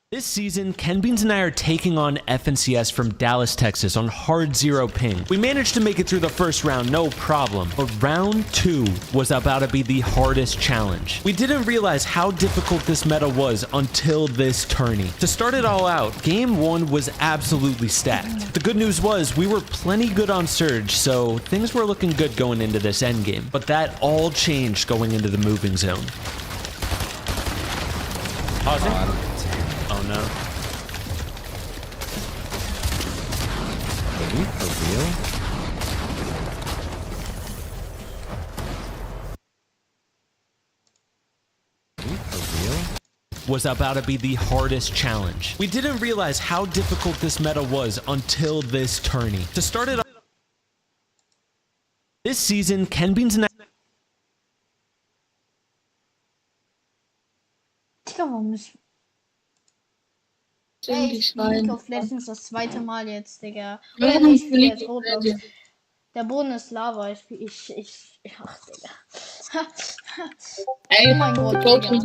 This season, Ken Beans and I are taking on FNCS from Dallas, Texas on hard zero ping. We managed to make it through the first round, no problem, but round 2 was about to be the hardest challenge. We didn't realize how difficult this meta was until this tourney. To start it all out, game 1 was absolutely stacked. The good news was we were plenty good on Surge, so things were looking good going into this endgame, but that all changed going into the moving zone. Pausing. Oh no. Are we for real? Are we for real? Was about to be the hardest challenge. We didn't realize how difficult this meta was until this tourney. To start it off, this season, Ken Beans and I... Digga, warum ist... Ey, ich spiele League of Legends das zweite Mal jetzt, Digga. Oder ich spiele jetzt Roblox. Der Boden ist Lava, ach, Digga. Ey, Oh mein Gott, Digga.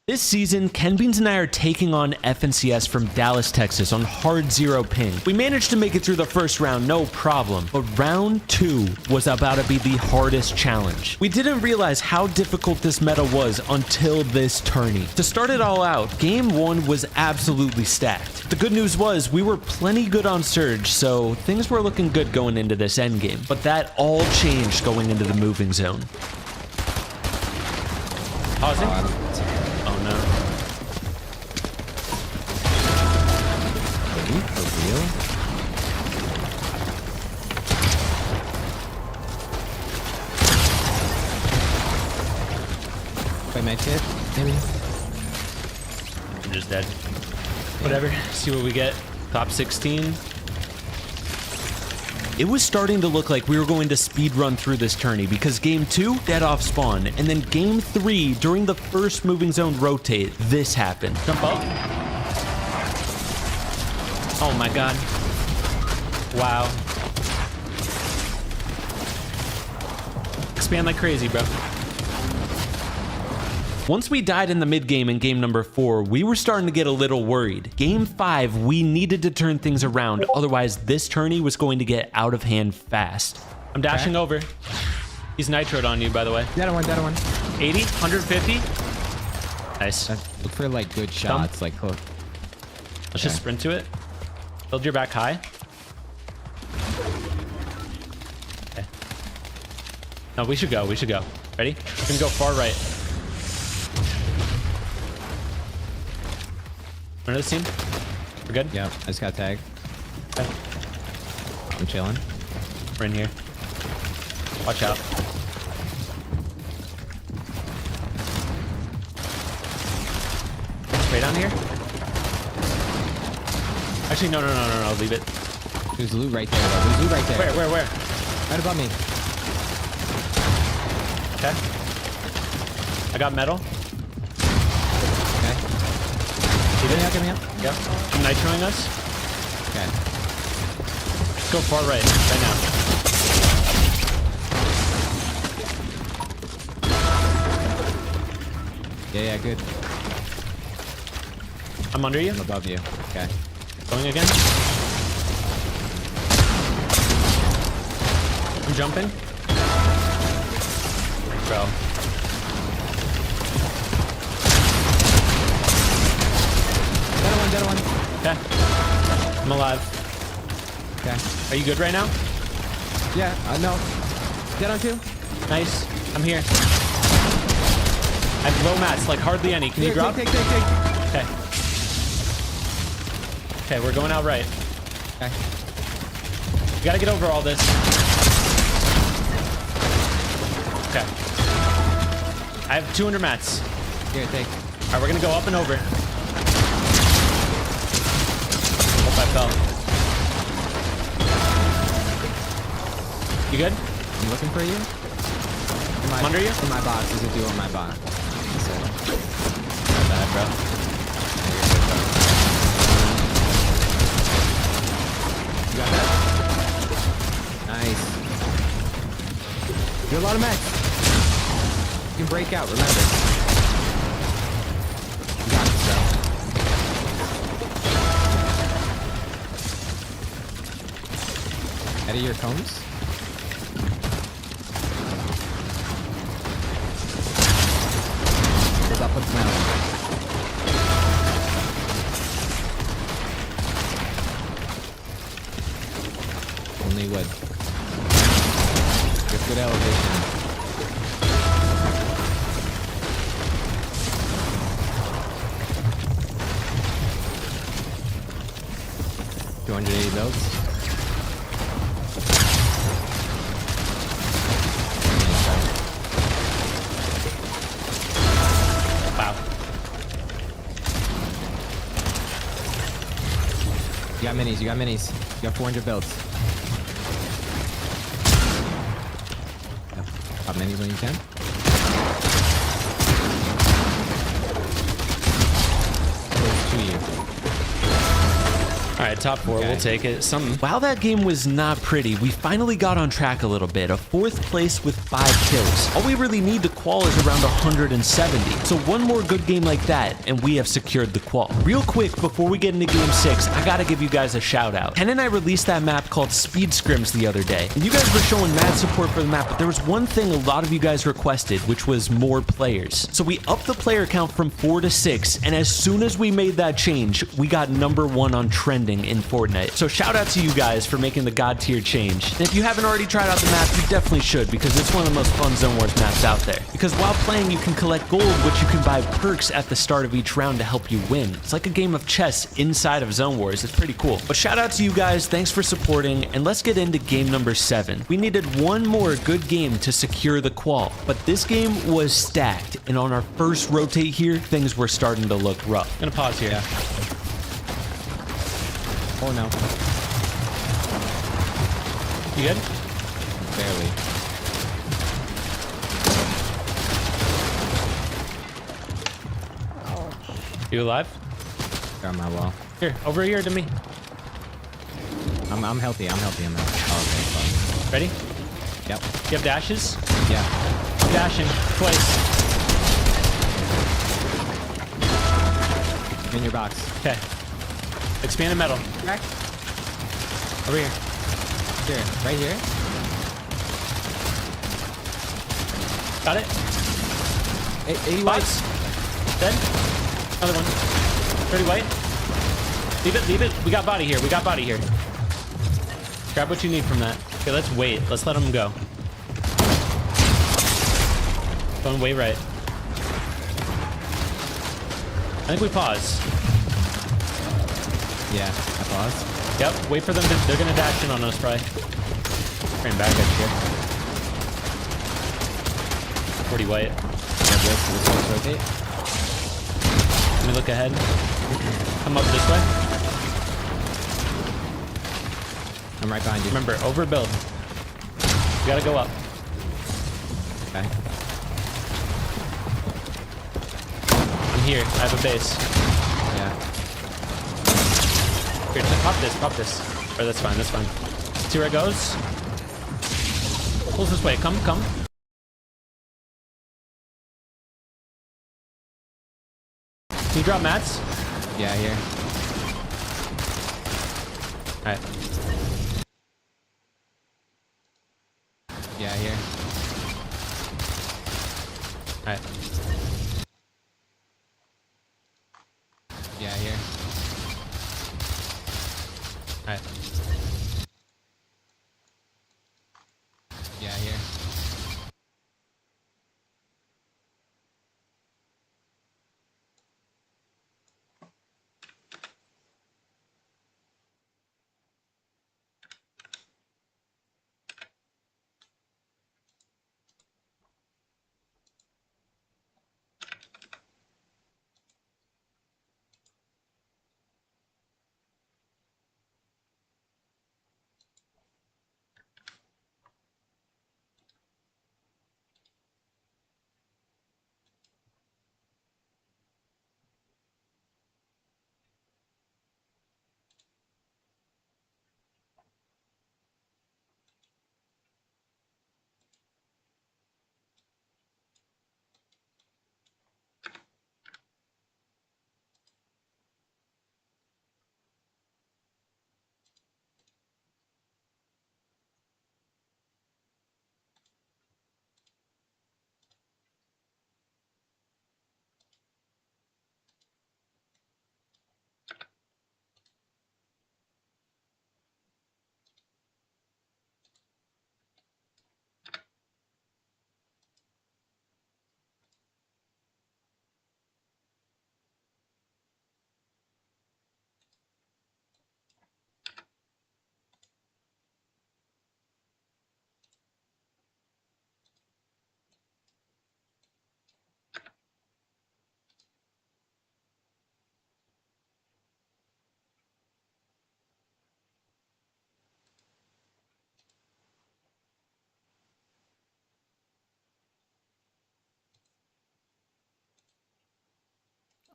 This season, Ken Beans and I are taking on FNCS from Dallas, Texas on hard zero ping. We managed to make it through the first round, no problem, but round 2 was about to be the hardest challenge. We didn't realize how difficult this meta was until this tourney. To start it all out, game 1 was absolutely stacked. The good news was we were plenty good on Surge, so things were looking good going into this endgame, but that all changed going into the moving zone. Pausing. Oh no. Are we for real? Wait, my kid? Maybe. I'm just dead. Whatever. See what we get. Top 16. It was starting to look like we were going to speed run through this tourney because game 2, dead off spawn, and then game 3, during the first moving zone rotate, this happened. Jump up. Oh my god. Wow. Expand like crazy, bro. Once we died in the mid game in game number 4, we were starting to get a little worried. Game 5, we needed to turn things around, otherwise this tourney was going to get out of hand fast. I'm dashing over. He's nitroed on you, by the way. Dead one, dead one. 80, 150. Nice. Look for like good shots, like hook. Let's just sprint to it. Build your back high. Okay. No, we should go. We should go. Ready? We're gonna go far right. Remember this team? We're good? Yeah, I just got tagged. Okay. I'm chilling. We're in here. Watch out. Straight down here? Actually, no. Leave it. There's loot right there, bro. There's loot right there. Where? Right above me. Okay. I got metal. Okay. Get me up. Yep. I'm nitroing us. Okay. Let's go far right now. Yeah, good. I'm under you. I'm above you. Okay. Going again. I'm jumping. Bro. Dead one. Okay. I'm alive. Okay. Are you good right now? Yeah, no. Dead on 2. Nice. I'm here. I have low mats, like hardly any. Can you drop? Take. Okay. Okay, we're going out right. Okay. We gotta get over all this. Okay. I have 200 mats. Here, take. All right, we're gonna go up and over. Hope I fell. You good? I'm looking for you. I'm under you? In my box. There's a duo in my box. So, Not bad, bro. you got that? Nice. You have a lot of mechs. You can break out, remember. Out of your cones? What's up with now? Only wood. Get good elevation. $280 builds. Wow. You got minis, you got minis. You got 400 builds. Pop minis when you can. Close to you. All right, top 4, Okay. we'll take it. Something. While that game was not pretty, we finally got on track a little bit. A 4th place with 5 kills. All we really need to qual is around 170. So one more good game like that, and we have secured the qual. Real quick, before we get into game 6, I gotta give you guys a shout out. Ken and I released that map called Speed Scrims the other day. And you guys were showing mad support for the map, but there was one thing a lot of you guys requested, which was more players. So we upped the player count from 4 to 6, and as soon as we made that change, we got #1 on trending in Fortnite. So shout out to you guys for making the God tier change. And if you haven't already tried out the map, you definitely should, because it's one of the most fun Zone Wars maps out there. Because while playing, you can collect gold, which you can buy perks at the start of each round to help you win. It's like a game of chess inside of Zone Wars. It's pretty cool. But shout out to you guys. Thanks for supporting. And let's get into game number 7. We needed one more good game to secure the qual. But this game was stacked. And on our first rotate here, things were starting to look rough. I'm gonna pause here. Yeah. Oh no. You good? Barely. You alive? Got my wall. Here, over here to me. I'm healthy. Oh, okay, fuck. Ready? Yep. You have dashes? Yeah. I'm dashing twice. In your box. Okay. Expanded metal. Back. Over here. Here. Right here. Got it? 80 whites. Box. Dead. Another one. 30 white. Leave it, leave it. We got body here. We got body here. Grab what you need from that. Okay, let's wait. Let's let him go. Going way right. I think we pause. Yeah. I paused. Yep, wait for them to, they're gonna dash in on us probably. Ran back at you. 40 white. Yeah, let's rotate. Let me look ahead. Come up this way. I'm right behind you. Remember, overbuild. You gotta go up. Okay. I'm here. I have a base. Yeah. Here, pop this. Or that's fine, that's fine. See where it goes? Pulls this way. Come. Can you drop mats? Yeah, here. Alright. Yeah, here. Alright. Yeah, here. Alright. Yeah, here.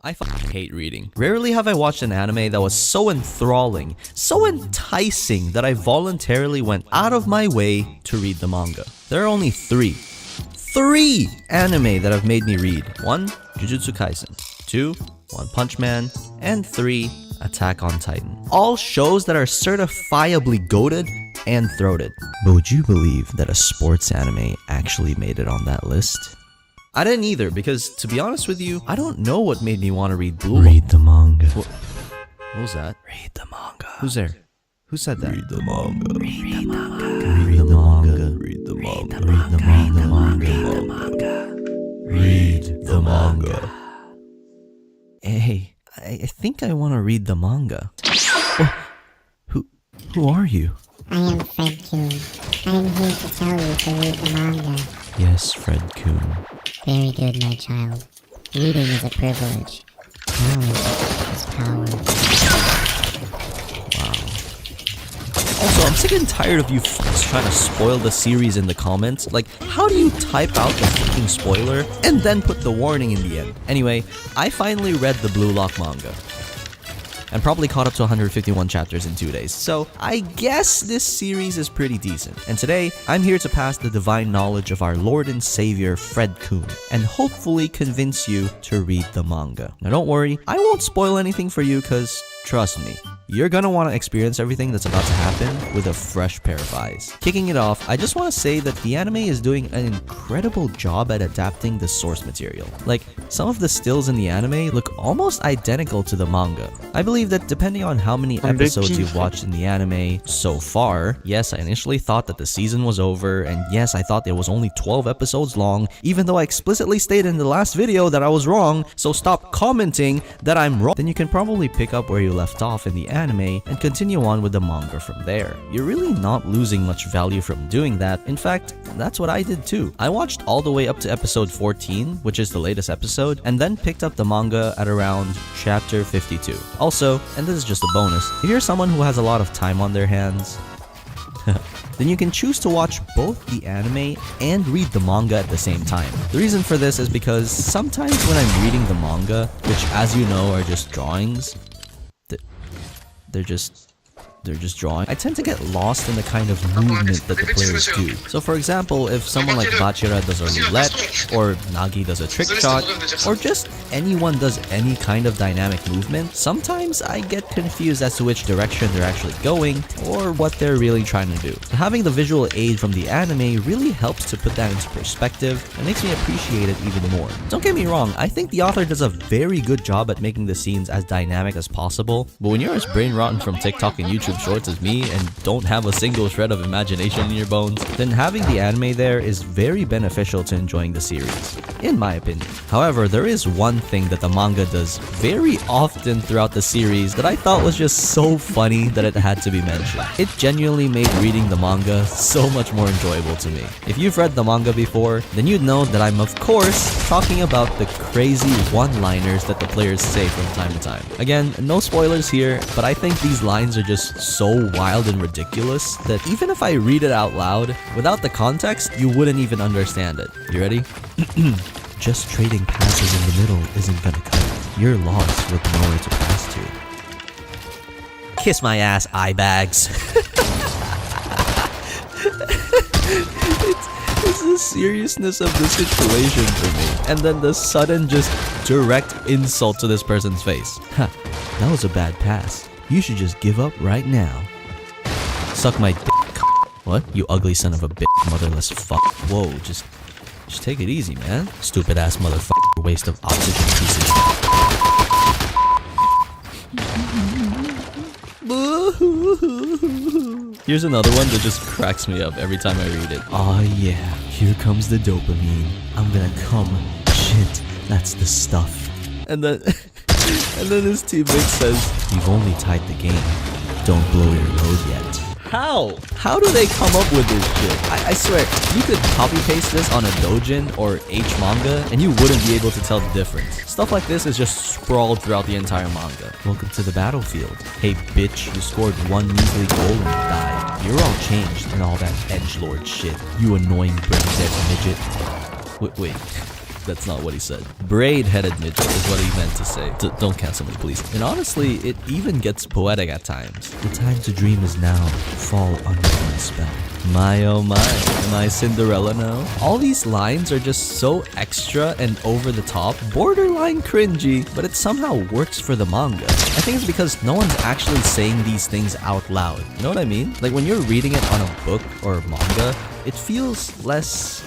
I hate reading. Rarely have I watched an anime that was so enthralling, so enticing that I voluntarily went out of my way to read the manga. There are only three anime that have made me read. 1, Jujutsu Kaisen. 2, One Punch Man. And 3, Attack on Titan. All shows that are certifiably goated and throated. But would you believe that a sports anime actually made it on that list? I didn't either, because to be honest with you, I don't know what made me want to read Blue. Read the manga. What was that? Read the manga. Who's there? Who said that? Read the manga. Read the manga. Read the manga. Read the manga. Read the manga. Read the manga. Hey, I think I want to read the manga. Oh, who are you? I am Fred Kuhn. I am here to tell you to read the manga. Yes, Fred Kuhn. Very good, my child. Reading is a privilege. Knowledge is power. Also, I'm sick and tired of you f***s trying to spoil the series in the comments. Like, how do you type out the fucking spoiler and then put the warning in the end? Anyway, I finally read the Blue Lock manga. And probably caught up to 151 chapters in 2 days. So, I guess this series is pretty decent. And today, I'm here to pass the divine knowledge of our Lord and Savior, Fred Kuhn, and hopefully convince you to read the manga. Now don't worry, I won't spoil anything for you cause, trust me, you're gonna want to experience everything that's about to happen with a fresh pair of eyes. Kicking it off, I just want to say that the anime is doing an incredible job at adapting the source material. Like, some of the stills in the anime look almost identical to the manga. I believe that depending on how many episodes you've watched in the anime so far, yes, I initially thought that the season was over, and yes, I thought it was only 12 episodes long, even though I explicitly stated in the last video that I was wrong, so stop commenting that I'm wrong. Then you can probably pick up where you left off in the anime and continue on with the manga from there. You're really not losing much value from doing that. In fact, that's what I did too. I watched all the way up to episode 14, which is the latest episode, and then picked up the manga at around chapter 52. Also, and this is just a bonus, if you're someone who has a lot of time on their hands, then you can choose to watch both the anime and read the manga at the same time. The reason for this is because sometimes when I'm reading the manga, which as you know are just drawings, they're just drawing, I tend to get lost in the kind of movement that the players do. So for example, if someone like Bachira does a roulette, or Nagi does a trick shot, or just anyone does any kind of dynamic movement, sometimes I get confused as to which direction they're actually going, or what they're really trying to do. So having the visual aid from the anime really helps to put that into perspective, and makes me appreciate it even more. Don't get me wrong, I think the author does a very good job at making the scenes as dynamic as possible, but when you're as brain rotten from TikTok and YouTube Shorts as me and don't have a single shred of imagination in your bones, then having the anime there is very beneficial to enjoying the series, in my opinion. However, there is one thing that the manga does very often throughout the series that I thought was just so funny that it had to be mentioned. It genuinely made reading the manga so much more enjoyable to me. If you've read the manga before, then you'd know that I'm of course talking about the crazy one-liners that the players say from time to time. Again, no spoilers here, but I think these lines are just so wild and ridiculous that even if I read it out loud, without the context, you wouldn't even understand it. You ready? Just trading passes in the middle isn't gonna cut it. You're lost with nowhere to pass to. Kiss my ass, eye bags. It's the seriousness of the situation for me, and then the sudden just direct insult to this person's face. Ha, that was a bad pass. You should just give up right now. Suck my dick. What? You ugly son of a bitch, motherless fuck. Whoa, just take it easy, man. Stupid ass motherfucker, waste of oxygen pieces. Here's another one that just cracks me up every time I read it. Aw yeah, here comes the dopamine. I'm gonna come. Shit, that's the stuff. And then his teammate says, "You've only tied the game. Don't blow your load yet." How do they come up with this shit? I swear, you could copy paste this on a Dojin or H manga and you wouldn't be able to tell the difference. Stuff like this is just sprawled throughout the entire manga. Welcome to the battlefield. Hey bitch, you scored one measly goal and died. You're all changed and all that edgelord shit. You annoying brain dead midget. Wait. That's not what he said. Braid-headed midget is what he meant to say. Don't cancel me, please. And honestly, it even gets poetic at times. The time to dream is now. Fall under my spell. My oh my, am I Cinderella now? All these lines are just so extra and over the top, borderline cringy, but it somehow works for the manga. I think it's because no one's actually saying these things out loud. You know what I mean? Like when you're reading it on a book or manga, it feels less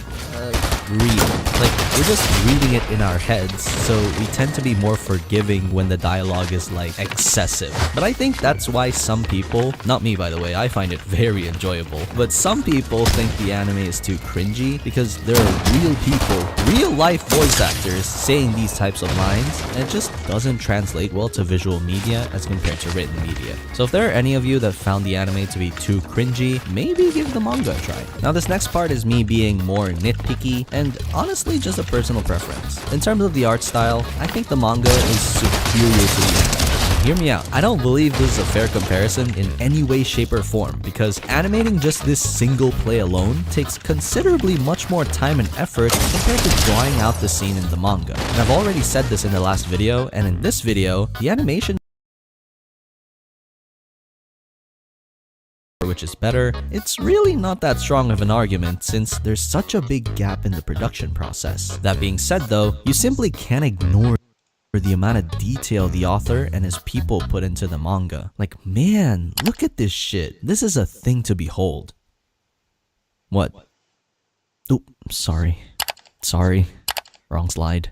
real. Like we're just reading it in our heads, so we tend to be more forgiving when the dialogue is like excessive. But I think that's why some people, not me by the way, I find it very enjoyable, but some people think the anime is too cringy because there are real people, real life voice actors saying these types of lines, and it just doesn't translate well to visual media as compared to written media. So if there are any of you that found the anime to be too cringy, maybe give the manga a try. Now this next part is me being more nitpicky and honestly just a personal preference. In terms of the art style, I think the manga is superior to the anime. Hear me out. I don't believe this is a fair comparison in any way, shape, or form because animating just this single play alone takes considerably much more time and effort compared to drawing out the scene in the manga. And I've already said this in the last video, and in this video, the animation which is better, it's really not that strong of an argument since there's such a big gap in the production process. That being said though, you simply can't ignore the amount of detail the author and his people put into the manga. Like man, look at this shit. This is a thing to behold. What? Oh, sorry. Wrong slide.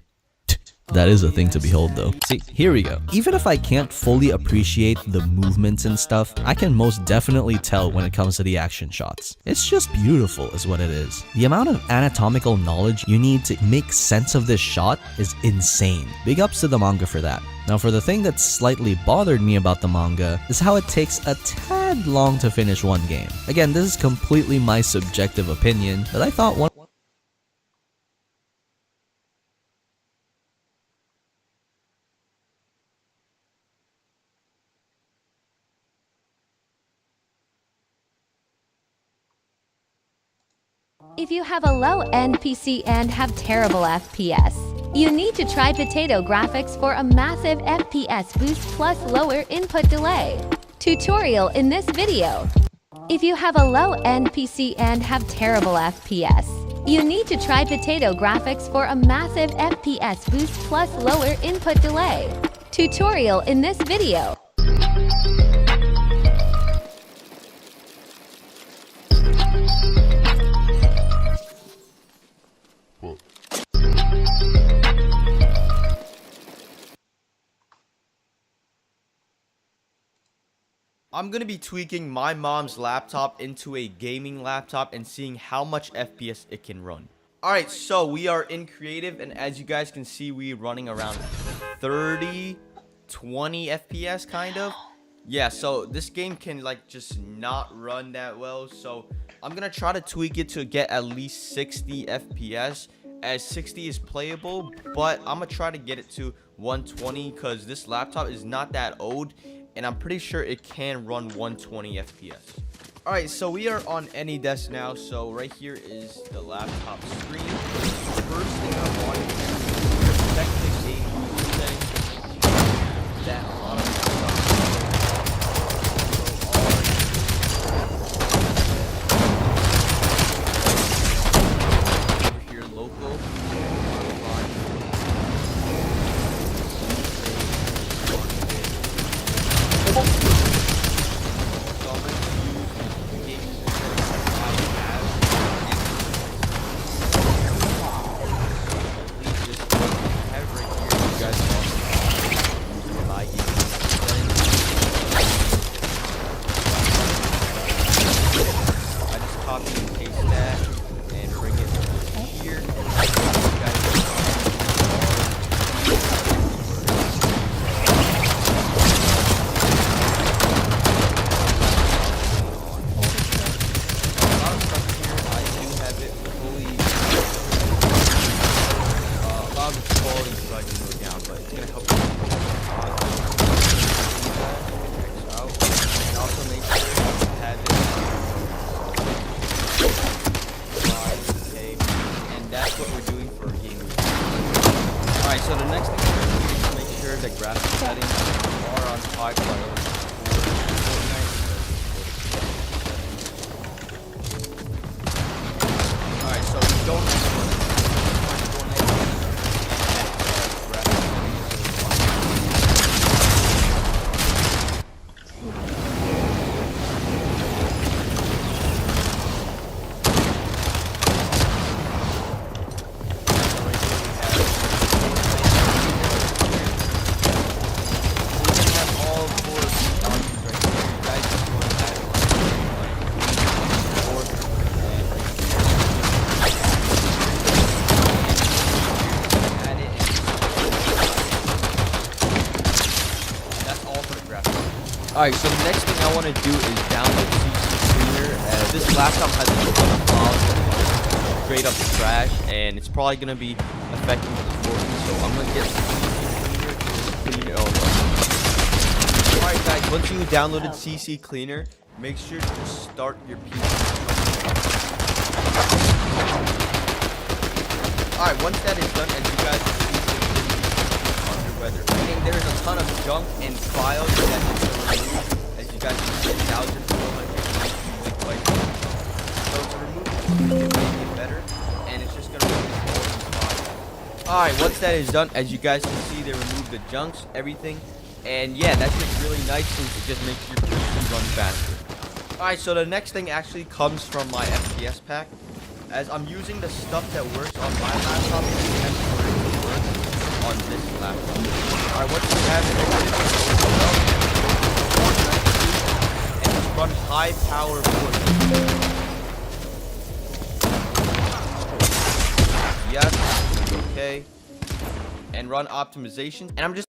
That is a thing to behold though. See, here we go. Even if I can't fully appreciate the movements and stuff, I can most definitely tell when it comes to the action shots. It's just beautiful is what it is. The amount of anatomical knowledge you need to make sense of this shot is insane. Big ups to the manga for that. Now for the thing that slightly bothered me about the manga is how it takes a tad long to finish one game. Again, this is completely my subjective opinion, but I thought one If you have a low-end PC and have terrible FPS, you need to try Potato Graphics for a massive FPS boost plus lower input delay. Tutorial in this video. If you have a low-end PC and have terrible FPS, you need to try Potato Graphics for a massive FPS boost plus lower input delay. Tutorial in this video. I'm gonna be tweaking my mom's laptop into a gaming laptop and seeing how much FPS it can run. Alright, so we are in creative, and as you guys can see, we're running around 30, 20 FPS kind of. Yeah, so this game can like just not run that well, so I'm gonna try to tweak it to get at least 60 FPS, as 60 is playable, but I'm gonna try to get it to 120 because this laptop is not that old, and I'm pretty sure it can run 120 FPS. Alright, so we are on AnyDesk now, so right here is the laptop screen. First thing I want to do is check the game settings. That a lot of over here local. sure the graphics settings are on high priority for Fortnite. Alright, so we don't have to Alright, so the next thing I want to do is download CC Cleaner. This laptop has a ton of files, straight up trash, and it's probably going to be affecting the performance, so I'm going to get CC Cleaner to clean it all up. Alright guys, once you downloaded CC Cleaner, make sure to start your PC. Alright, once that is done, as you guys can see, under weather. Meaning there's a ton of junk and files that you can remove. As you guys can see, 1,400 gigabytes. So to remove it, you can make it better, and it's just gonna remove all the files. Alright, once that is done, as you guys can see, they remove the junks, everything. And yeah, that's just really nice since it just makes your PC run faster. Alright, so the next thing actually comes from my FPS pack. As I'm using the stuff that works on my laptop, it temporarily works on this laptop. Alright, once you have it, and just run high power Fortnite. Yes, okay. And run optimization. And I'm just